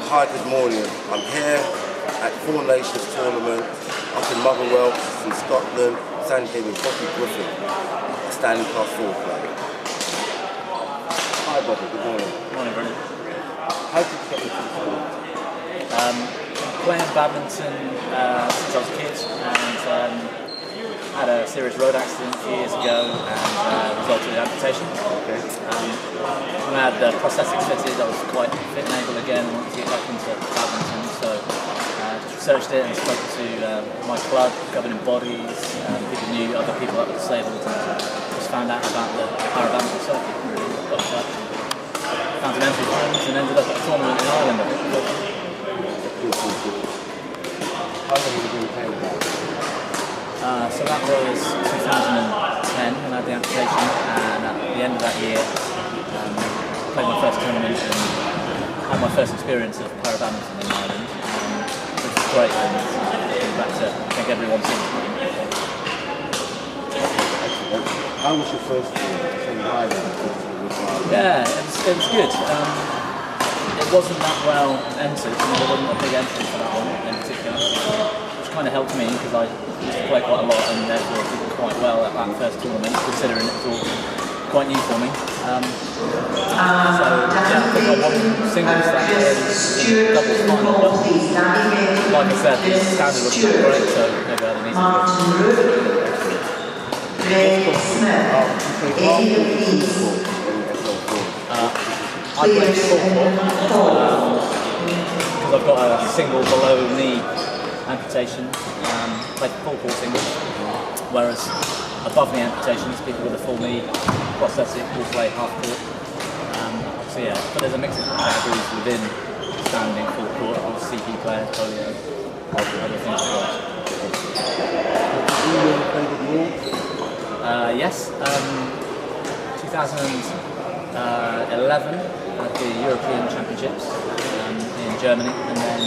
Hi, good morning. I'm here at Four Nations Tournament up in Motherwell in Scotland, standing here with Griffin, a standing class 4 player. Hi Bobby, good morning. Good morning, Brennan. How did you get into the sport? Playing badminton since I was a kid, and had a serious road accident a few years ago and resulted in amputation. Okay. When I had the prosthetics fitted, I was quite fit and able again and wanted to get back into badminton, so just researched it and spoke to my club, governing bodies, people knew other people that were disabled, and just found out about the para badminton circuit. Got in touch, found an entry terms and ended up at a tournament in Ireland. How long have you been playing badminton? So that was 2010 when I had the amputation, and at the end of that year played my first tournament and had my first experience of para badminton in Ireland, which was great, and getting back to, I think, everyone seems to be. How was your first tournament in Ireland? Yeah, it was good. It wasn't that well entered, there wasn't a big entry for that one in particular, which kind of helped me because I used to play quite a lot and therefore did quite well at that first tournament, considering it was all quite new for me. So yeah, I think I won singles that year in doubles final, but like I said, the standard wasn't that great, so maybe I had an easy I play full court because I've got a single below knee amputation, play full court singles, whereas above knee amputations, people with a full knee prosthetic will play half court. So yeah, but there's a mix of categories within standing full court, of course, CP player, polio, other things as well. Have you ever played at York? Yes, 2011 at the European Championships in Germany, and then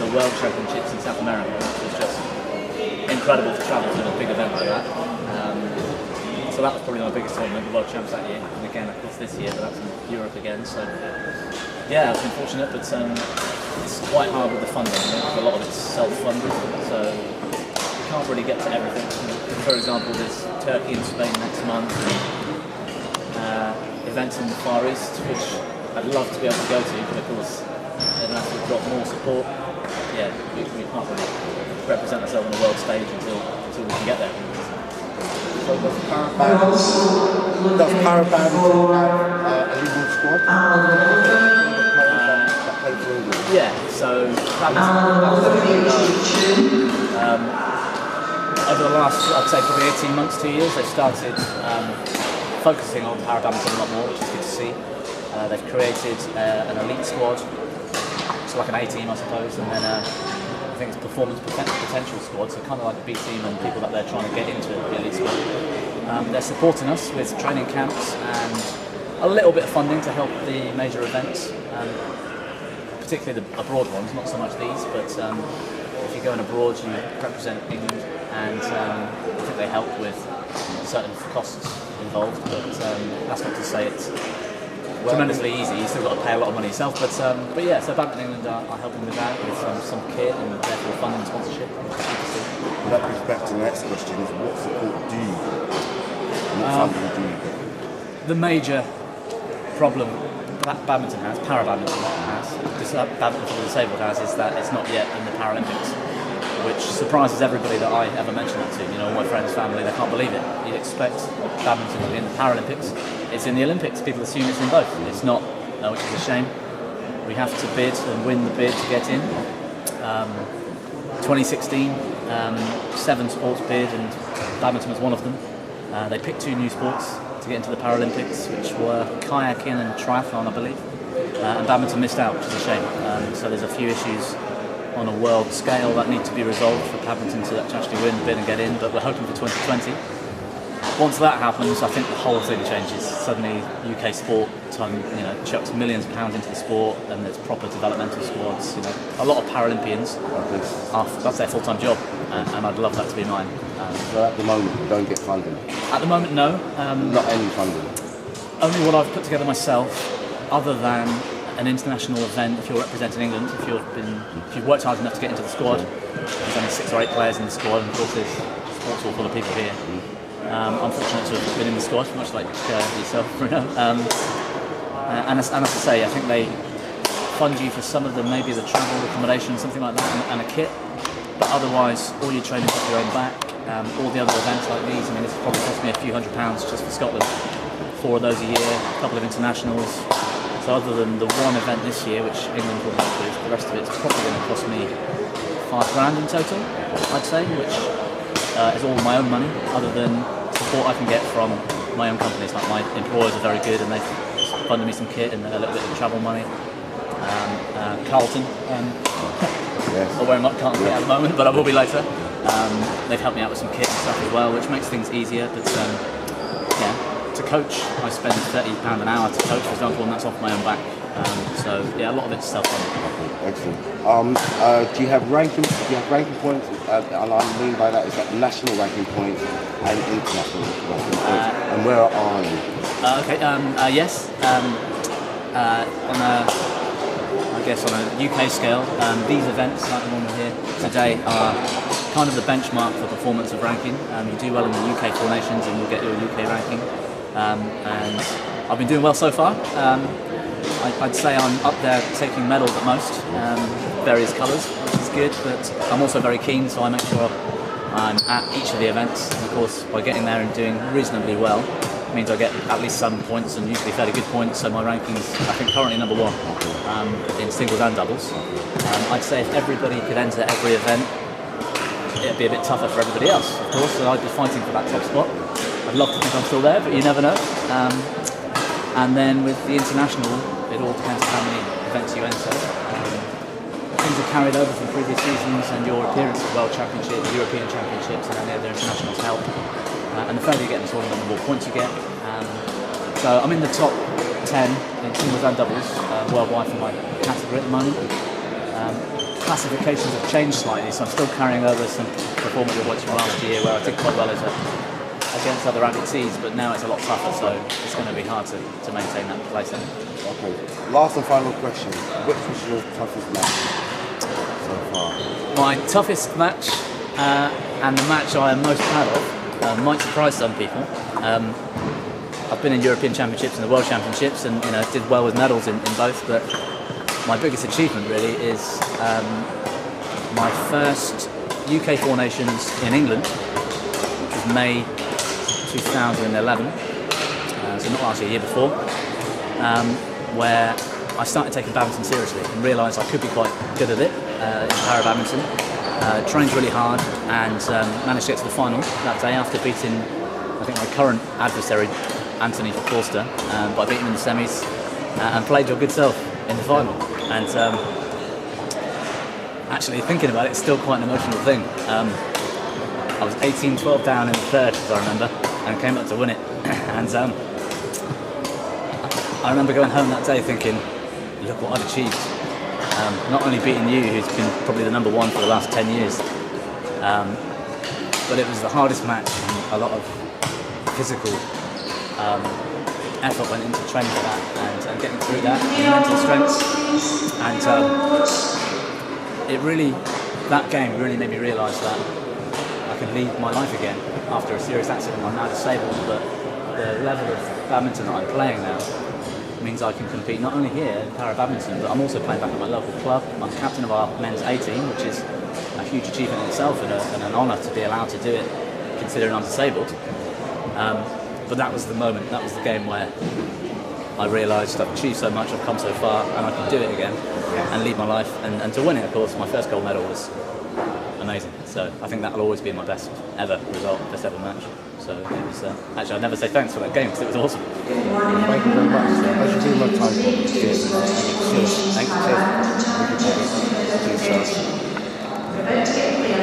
the World Championships in South America, which was just incredible to travel to a big event like that. So that was probably my biggest tournament, the World Champs that year, and again of course this year, but that's in Europe again. So yeah, I've been fortunate, but it's quite hard with the funding, because a lot of it's self-funded, so you can't really get to everything. For example, there's Turkey and Spain next month, and events in the Far East, which I'd love to be able to go to, but of course, unless we've got more support, yeah, we can't really represent ourselves on the world stage until we can get there. So does para badminton have a legal squad? That play for England? Yeah, so over the last, I'd say probably 18 months, 2 years, they've started focusing on para badminton a lot more, which is good to see. They've created an elite squad, so like an A team I suppose, and then I think it's performance potential squad, so kind of like a B team and people that they're trying to get into the elite squad. They're supporting us with training camps and a little bit of funding to help the major events, particularly the abroad ones, not so much these, but if you're going abroad you represent England, and I think they help with certain costs involved, but that's not to say it's tremendously easy. You still got to pay a lot of money yourself, but yeah. So Badminton England are helping with that with some kit and therefore funding and sponsorship. Well, that brings back to the next question: is what support do you get? What funding do you get? The major problem that badminton has, para badminton has, badminton for the disabled has, is that it's not yet in the Paralympics, which surprises everybody that I ever mention that to. You know, all my friends, family, they can't believe it. You'd expect badminton to be in the Paralympics. It's in the Olympics. People assume it's in both. It's not, which is a shame. We have to bid and win the bid to get in. 2016, 7 sports bid, and badminton was one of them. They picked 2 new sports to get into the Paralympics, which were kayaking and triathlon, I believe. And badminton missed out, which is a shame. So there's a few issues on a world scale that need to be resolved for badminton to actually win the bid and get in, but we're hoping for 2020. Once that happens, I think the whole thing changes. Suddenly UK sport chucks millions of pounds into the sport, and there's proper developmental squads. You know, a lot of Paralympians, that's their full-time job, and I'd love that to be mine. So at the moment you don't get funding? At the moment, no. Not any funding? Only what I've put together myself, other than an international event, if you're representing England, if you've worked hard enough to get into the squad, there's only 6 or 8 players in the squad, and of course there's sports hall full of people here. I'm fortunate to have been in the squad, much like yourself, Bruno. And as I say, I think they fund you for some of them, maybe the travel, accommodation, something like that, and a kit. But otherwise, all your training's off your own back. All the other events like these, I mean, it's probably cost me a few £100s just for Scotland. 4 of those a year, a couple of internationals. So other than the one event this year, which England will help with, the rest of it's probably going to cost me £5,000 in total, I'd say, which is all my own money, other than support I can get from my own companies. Like my employers are very good and they've funded me some kit and a little bit of travel money. Carlton, Yes. although I'm not Carlton at the moment, but I will be later. They've helped me out with some kit and stuff as well, which makes things easier. But yeah, to coach, I spend £30 an hour to coach, for example, and that's off my own back. So yeah, a lot of it's self-funded. Excellent. Do you have ranking? Do you have ranking points? And I mean by that is that national ranking points and international ranking points. And where are you? Yes. On a UK scale, these events, like the one we're here today, are kind of the benchmark for performance of ranking. You do well in the UK Four Nations and you'll get your UK ranking. And I've been doing well so far. I'd say I'm up there taking medals at most, various colours, which is good, but I'm also very keen, so I make sure I'm at each of the events. And of course, by getting there and doing reasonably well, it means I get at least some points, and usually fairly good points, so my ranking's, I think, currently number 1 in singles and doubles. I'd say if everybody could enter every event, it'd be a bit tougher for everybody else, of course, so I'd be fighting for that top spot. I'd love to think I'm still there, but you never know. And then with the international, it all depends on how many events you enter. Things are carried over from previous seasons and your appearance at World Championships, European Championships, and any other internationals help. And the further you get in the tournament, the more points you get. So I'm in the top 10 in singles and doubles worldwide for my category at the moment. Classifications have changed slightly, so I'm still carrying over some performance awards from last year where I did quite well against other amputees, but now it's a lot tougher, so it's going to be hard to maintain that place. Okay. Last and final question. Which was your toughest match so far? My toughest match, and the match I am most proud of, might surprise some people. I've been in European Championships and the World Championships, and did well with medals in both. But my biggest achievement really is my first UK Four Nations in England, which was May 2011. So not last year, year before, where I started taking badminton seriously and realised I could be quite good at it in para badminton. Trained really hard and managed to get to the final that day after beating, I think, my current adversary, Anthony Forster, but I beat him in the semis and played your good self in the final. And actually thinking about it, it's still quite an emotional thing. I was 18-12 down in the third, as I remember, and came up to win it. And I remember going home that day thinking, look what I've achieved. Not only beating you, who's been probably the number 1 for the last 10 years, but it was the hardest match, and a lot of physical effort went into training for that, and getting through that, and mental strength. And that game really made me realise that I can lead my life again after a serious accident. I'm now disabled, but the level of badminton that I'm playing now means I can compete not only here in para badminton, but I'm also playing back at my local club. I'm captain of our men's A team, which is a huge achievement in itself and an honour to be allowed to do it, considering I'm disabled. But that was the moment, that was the game where I realised I've achieved so much, I've come so far, and I can do it again and lead my life. And to win it, of course, my first gold medal was amazing. So I think that'll always be my best ever result, best ever match. So it was, actually, I'd never say thanks for that game because it was awesome. Thank you very much. Thanks for taking my time. Cheers. Thanks. Thank you. Cheers.